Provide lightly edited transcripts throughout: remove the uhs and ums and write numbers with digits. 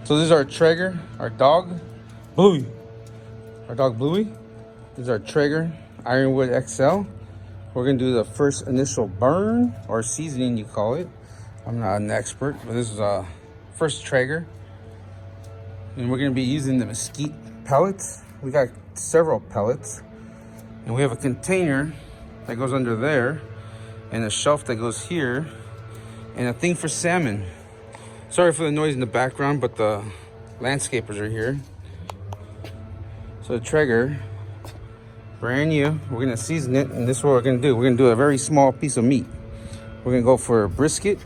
So this is our Traeger, our dog, Bluey. Our dog Bluey. This is our Traeger Ironwood XL. We're gonna do the first initial burn or seasoning, you call it. I'm not an expert, but this is a first Traeger. And we're gonna be using the mesquite pellets. We got several pellets. And we have a container that goes under there, and a shelf that goes here, and a thing for salmon. Sorry for the noise in the background, but the landscapers are here. So the Traeger, brand new. We're gonna season it, and this is what we're gonna do. We're gonna do a very small piece of meat. We're gonna go for a brisket.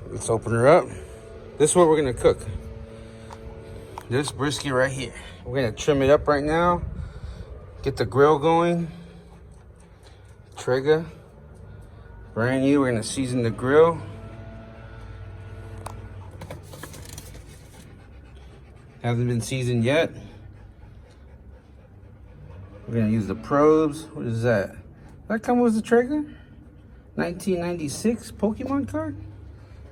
Let's open her up. This is what we're gonna cook. This brisket right here. We're gonna trim it up right now. Get the grill going. Traeger, brand new. We're gonna season the grill. Hasn't been seasoned yet. We're gonna use the probes. What is that? That come with the Traeger? 1996 Pokemon card?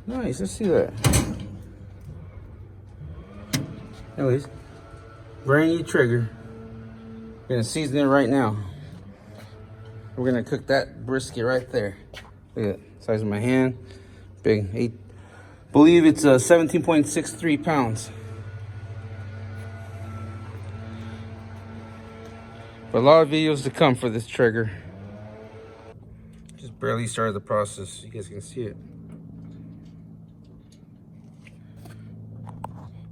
Nice, let's see that. Anyways, brand new Traeger. We're gonna season it right now. We're gonna cook that brisket right there. Look at that, size of my hand. Big, believe it's 17.63 pounds. But a lot of videos to come for this Traeger. Just barely started the process. You guys can see it.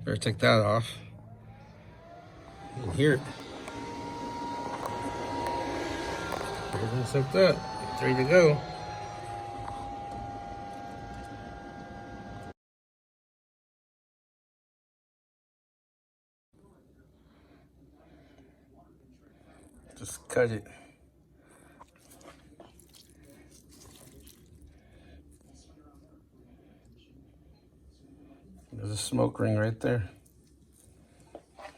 Better take that off. You can hear it. Just like that. It's ready to go. Just cut it. There's a smoke ring right there.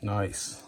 Nice.